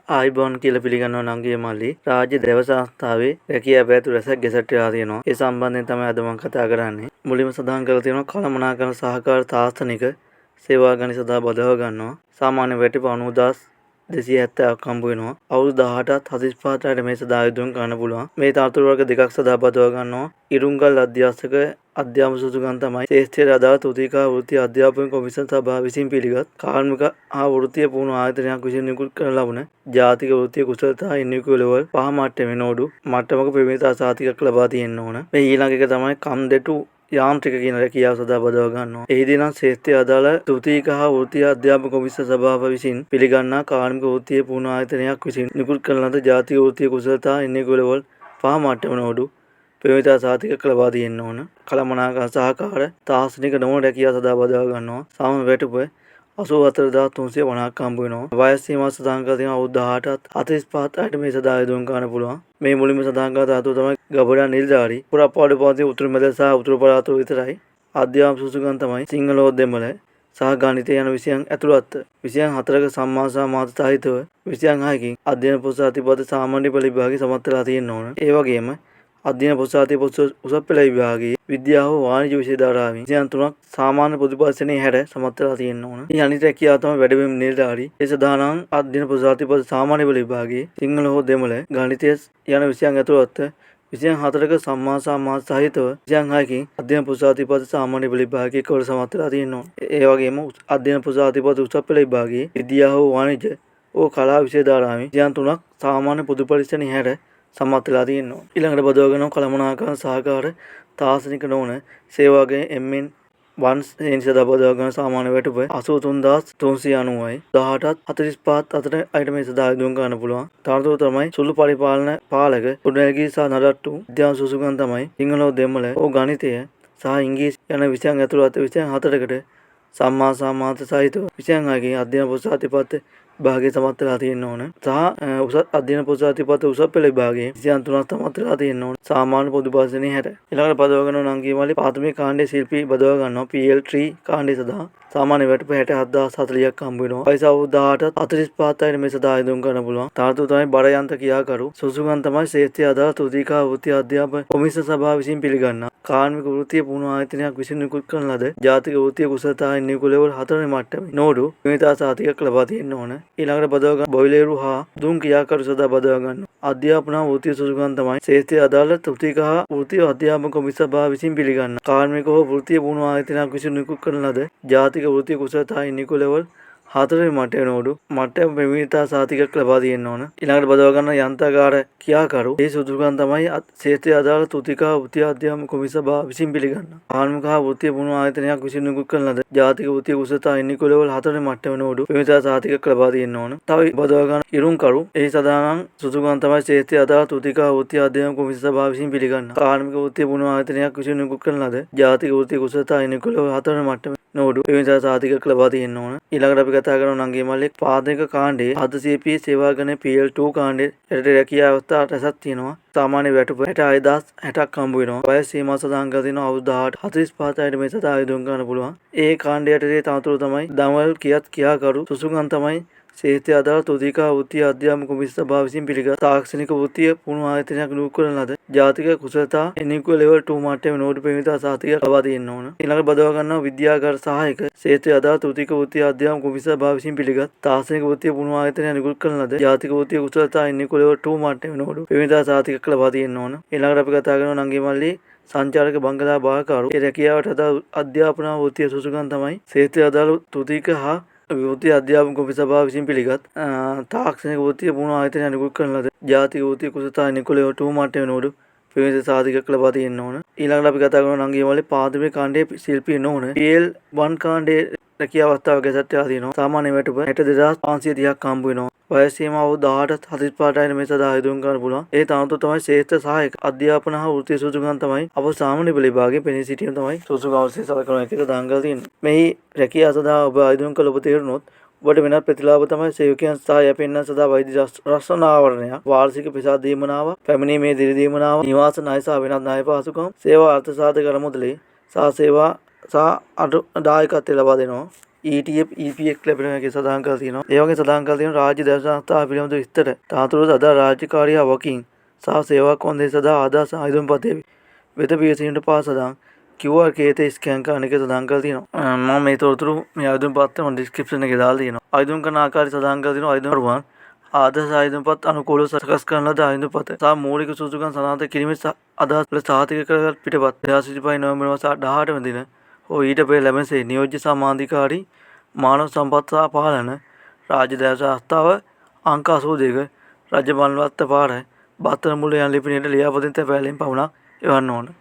ආයිබෝන් කියලා පිළිගන්නවා නංගිය මල්ලි. රාජ්‍ය දේව සංස්ථාවේ රැකියා පැතු රැසක් ගෙසට් වෙලා තියෙනවා. ඒ සම්බන්ධයෙන් තමයි අද මම කතා කරන්නේ. මුලින්ම සඳහන් කරලා තියෙනවා කළමනාකරන සහකාර තාක්ෂණික සේවා ගණි සඳහා බදව ගන්නවා. සාමාන්‍ය වැටි 90270ක් හම්බ වෙනවා. අවුරුදු 18ත් 45ට මේ සඳහා ආයුධම් ගන්න පුළුවන්. මේ තාතුරු වර්ග දෙකක් සඳහා බදව ගන්නවා. ඉරුංගල් අධ්‍යාපක අධ්‍යාපන සුසුකම් තමයි ශ්‍රේෂ්ඨ අදාළ තුතිකා වෘත්ති අධ්‍යාපන කොමිසම සභාව විසින් පිළිගත් කාර්මික හා වෘත්තීය පුහුණු ආයතනයක් විසින් නිකුත් කරන ලබන ජාතික වෘත්තීය කුසලතා NVQ ලෙවල් 5 මට්ටමේ නෝඩු මට්ටමක ප්‍රවේශ සාතිකයක් ලබා තියෙන්න ඕන. මේ ඊළඟ එක තමයි කම්දෙටු යාන්ත්‍රික කියන රැකියාව සඳහා බදව ගන්නවා. එහිදී නම් ශ්‍රේෂ්ඨ අදාළ තුතික හා වෘත්තීය අධ්‍යාපන කොමිසම සභාව විසින් පිළිගන්නා කාර්මික වෘත්තීය පුහුණු ආයතනයක් විසින් නිකුත් කරන ලද ජාතික වෘත්තීය කුසලතා NVQ ලෙවල් 5 මට්ටමේ නෝඩු ප්‍රවේශ සාතිකයක් ලබා තියෙන්න ඕන. කළමනාකරන සහකාර තාක්ෂණික නොවන රැකියාව සඳහා බදව ගන්නවා. සාම වැටුප 84350ක් හම්බ වෙනවා. වයස් සීමාව සඳහන් කර තියෙනවා අවුරුදු 18ත් 45ට මේ සඳහා ආයුධම් ගන්න පුළුවන්. මේ මුලින්ම සඳහන් කර ධාතුව තමයි ගබඩා නිලධාරී. පුරාපාඩු පවතින උතුරු මැද සහ උතුරු පළාත විතරයි. අධ්‍යාපන සුසුකම් තමයි සිංහල හෝ දෙමළ සහ ගණිතය යන විෂයන් ඇතුළත් විෂයන් 4ක සම්මාන සහ මාත සහිතව විෂයන් 6කින් අධ්‍යයන පොත් අතිපද සාමාන්‍ය පෙළ විභාගයේ සමත් වෙලා තියෙන්න ඕන. ඒ වගේම අධ්‍යයන පොත් අතිපද උසස් පෙළ විභාගයේ විද්‍යාව හෝ වාණිජ්‍ය විෂය ධාරාවෙන් විෂයන් 3ක් සාමාන්‍ය පොදුපරිශ්‍රණයේ හැර සමත් වෙලා තියෙන්න ඕන. මේ අනිත් රැකියාව තමයි වැඩිම නිලධාරී. ඒ සදානම් අධ්‍යයන පොත් අතිපද සාමාන්‍ය පෙළ විභාගයේ සිංහල හෝ දෙමළ ගණිතය යන විෂයන් ඇතුළත් විෂයන් 4ක සම්මාන සහ මාත සහිතව විෂයන් 6කින් අධ්‍යයන පොත් අතිපද සාමාන්‍ය පෙළ විභාගයේ කවර සමත් වෙලා තියෙන්න ඕන. ඒ වගේම අධ්‍යයන පොත් අතිපද උසස් පෙළ විභාගයේ විද්‍යාව හෝ වාණිජ්‍ය හෝ කලා විෂය ධාරාවෙන් විෂයන් 3ක් සාමාන්‍ය පොදුපරිශ්‍රණයේ හැර සමත් වෙලා තියෙනවා. ඊළඟට බදව ගන්නවා කළමනාකරන සහකාර තාක්ෂණික නොවන සේවාවේ MN 1 සඳහා බදව ගන්න සාමාන්‍ය වැටුප 83390යි. 18ත් 45ත් අතර අයට මේ සඳහා ආයුධම් ගන්න පුළුවන්. තාරතුරු තමයි සුළු පරිපාලන පාලක ගොඩනැගිලි සහ නඩත්තු අධ්‍යාපන සුසුකම් තමයි සිංහල හෝ දෙමළ හෝ ගණිතය සහ ඉංග්‍රීසි යන විෂයන් ඇතුළත් විෂයන් 4කට සම්මා සහ මාත සහිතව විෂයන් 6කින් අධ්‍යයන පොත් අතිපත් විභාගයේ සමත් වෙලා තියෙන්න ඕන. සහ උසස් අධ්‍යයන පොත් අතිපත් උසස් පෙළ විභාගයේ විෂයන් 3ක් සමත් වෙලා තියෙන්න ඕන. සාමාන්‍ය පොදු භාෂණයේ හැර. ඊළඟට බදව ගන්නවා නංගී මල්ලි ප්‍රාථමික කාණ්ඩයේ ශිල්පී බදව ගන්නවා PL3 කාණ්ඩය සඳහා සාමාන්‍ය වැටුප 67040ක් හම්බ වෙනවා. වයස අවුරුදු 18ට 45ට අයට මේ සඳහා ආයුධම් ගන්න පුළුවන්. තාරතුරු තමයි බර යන්ත්‍ර කියාකරු සුසුකම් තමයි ශ්‍රේෂ්ඨ අදාළ තුතිකා වෘත්ති අධ්‍යාපන කොමිසම සභාව විසින් පිළිගන්නා කාර්මික වෘත්තීය පුහුණු ආයතනයක් විසින් නිකුත් කරන ලද ජාතික වෘත්තීය කුසලතා NVQ ලෙවල් 4 මට්ටමේ නෝඩු ප්‍රවේශ සාතිකයක් ලබා තියෙන්න ඕන. ඊළඟට බදව ගන්න බොයිලරු හා දුම් කියාකරු සඳහා බදව ගන්න අධ්‍යාපන වෘත්තීය සුසුකම් තමයි ශ්‍රේෂ්ඨ අදාළ තුතිකා වෘත්තීය අධ්‍යාපන කොමිසම සභාව විසින් පිළිගන්නා කාර්මික හෝ වෘත්තීය පුහුණු ආයතනයක් විසින් නිකුත් කරන ලද ජාතික වෘත්තීය කුසලතා NVQ ලෙවල් 4 මට්ටමේ නෝඩු මට්ටම ප්‍රවේශ සාතිකයක් ලබා තියෙන්න ඕන. ඊළඟට බදව ගන්න යන්ත්‍රකාර කියාකරු ඒ සුසුකම් තමයි ශ්‍රේෂ්ඨ අදාළ තුතිකා වෘත්තීය අධ්‍යාපන කොමිසම සභාව විසින් පිළිගන්නා කාර්මික හා වෘත්තීය පුහුණු ආයතනයක් විසින් නිකුත් කරන ලද ජාතික වෘත්තීය කුසලතා NVQ ලෙවල් 4 මට්ටමේ නෝඩු ප්‍රවේශ සාතිකයක් ලබා තියෙන්න ඕන. තව බදව ගන්න ඉරුම්කරු ඒ සදානම් සුසුකම් තමයි ශ්‍රේෂ්ඨ අදාළ තුතිකා වෘත්තීය අධ්‍යාපන කොමිසම සභාව විසින් පිළිගන්නා කාර්මික වෘත්තීය පුහුණු ආයතනයක් විසින් නිකුත් කරන ලද ජාතික වෘත්තීය කුසලතා NVQ ලෙවල් 4 මට්ටමේ නෝඩු ප්‍රවේශ සාතිකයක් ලබා තියෙන්න ඕන. ඊළඟට අපි කතා කරනවා නංගී මල්ලි පාදක කාණ්ඩයේ අධ්‍යක්ෂ සේවා ගණයේ PL2 කාණ්ඩයේ යට රැකියා අවස්ථා රැසක් තියෙනවා. සාමාන්‍ය වැටුප 66060ක් හම්බ වෙනවා. වයස සීමාව සඳහන් කර තියෙනවා අවුරුදු 18ට 45ට මේ සඳහා ආයුධම් ගන්න පුළුවන්. ඒ කාණ්ඩයට තනතුරු තමයි දමවල් කියාකරු සුසුකම් තමයි ශ්‍රේෂ්ඨ අදාළ තුතිකා වෘත්තීය අධ්‍යාපන කොමිසම සභාව විසින් පිළිගත් තාක්ෂණික වෘත්තීය පුහුණු ආයතනයක් නිකුත් කරන ලද ජාතික කුසලතා NVQ ලෙවල් 2 මට්ටමේ නෝඩු ප්‍රවේශ සාතිකයක් ලබා තියෙන්න ඕන. ඊළඟට බදව ගන්නවා විද්‍යාගාර සහායක ශ්‍රේෂ්ඨ අදාළ තුතික වෘත්තීය අධ්‍යාපන කොමිසම සභාව විසින් පිළිගත් තාක්ෂණික වෘත්තීය පුහුණු ආයතනයක් නිකුත් කරන ලද ජාතික වෘත්තීය කුසලතා NVQ ලෙවල් 2 මට්ටමේ නෝඩු ප්‍රවේශ සාතිකයක් ලබා තියෙන්න ඕන. ඊළඟට අපි කතා කරනවා නංගී මල්ලි සංචාරක බංගලා භාගකරු ඒ රැකියාවට අදාළ අධ්‍යාපන වෘත්තීය සුසුකම් තමයි ශ්‍රේෂ්ඨ අදාළ තුතික හා වෘත්තීය අධ්‍යාපන කොමිසම සභාව විසින් පිළිගත් තාක්ෂණික වෘත්තීය පුහුණු ආයතනයක් නිකුත් කරන ලද ජාතික වෘත්තීය කුසලතා NVQ ලෙවල් 2 මට්ටමේ නෝඩු ප්‍රවේශ සාතිකයක් ලබා තියෙන්න ඕන. ඊළඟට අපි කතා කරනවා නංගී මල්ලි පාදමේ කාණ්ඩයේ ශිල්පී නොවන PL1 කාණ්ඩයේ රැකියා අවස්ථාව ගැසට් වෙලා තියෙනවා. සාමාන්‍ය වැටුප 62530ක් හම්බ වෙනවා. වයස සීමාව අවුරුදු 18ට 45ට මේ සඳහා ආයුධම් ගන්න පුළුවන්. ඒ තනතුරු තමයි ශ්‍රේෂ්ඨ සහායක අධ්‍යාපන හා වෘත්තීය සුසුකම් තමයි අප සාමාන්‍ය පෙළ විභාගයේ පෙනී සිටීම තමයි සුසුකම් අවශ්‍ය සලකන එක දාන් කරලා තියෙන්නේ. මෙහි රැකියාව සඳහා ඔබ ආයුධම් කළ ඔබ තේරුනොත් ඔබට වෙනත් ප්‍රතිලාභ තමයි සේවකයන් සහ යැපෙන්නන් සඳහා වෛද්‍ය රසායනාවරණයක්, වාර්ෂික ප්‍රසාද දීමනාව, පැමිණීමේ දිරි දීමනාව, නිවාස ණය සහ වෙනත් ණය පහසුකම්, සේවා අර්ථ සාධක කරමුදලේ සහ සේවා සහ දායකත්වය ලබා දෙනවා. ETF EPX ලැබෙන එක සඳහන් කරලා තියෙනවා. ඒ වගේ සඳහන් කරලා තියෙනවා රාජ්‍ය දැව සංස්ථා පිළිබඳ විස්තර. තාතුරු සදා රාජකාරී වකින් සහ සේවා කොන්දේ සදා ආදාස ආයුධපතේ වෙත පිවිසීමට පාසදන් QR කේතේ ස්කෑන් කරන එක සඳහන් කරලා තියෙනවා. මම මේ තොරතුරු මේ ආයුධපත් මම ඩිස්ක්‍රිප්ෂන් එකේ දාලා තියෙනවා. ආයුධම් කරන ආකාරය සඳහන් කරලා තියෙනවා. ආයුධරුවන් ආදර්ශ ආයුධපත් අනුකූලව සකස් කරන ලද ආයුධපත සහ මූලික සුසුකම් සනාථ කිරීමේ අදහස් වල සාතික කරගත් පිටපත් 2025 නොවැම්බර් මාස 18 වෙනි දින හෝ ඊට පෙර ලැබෙන සේ නියෝජ්‍ය සමාධිකාරී මානව සම්පත් සහ පාලන රාජ්‍ය දැව සංස්ථාව අංක 82 රජ මල්වත්ත පාර බත්තර මුල්ල යන ලිපිනයට ලියාපදිංචි තැපෑලෙන් පමණක් එවන්න ඕන.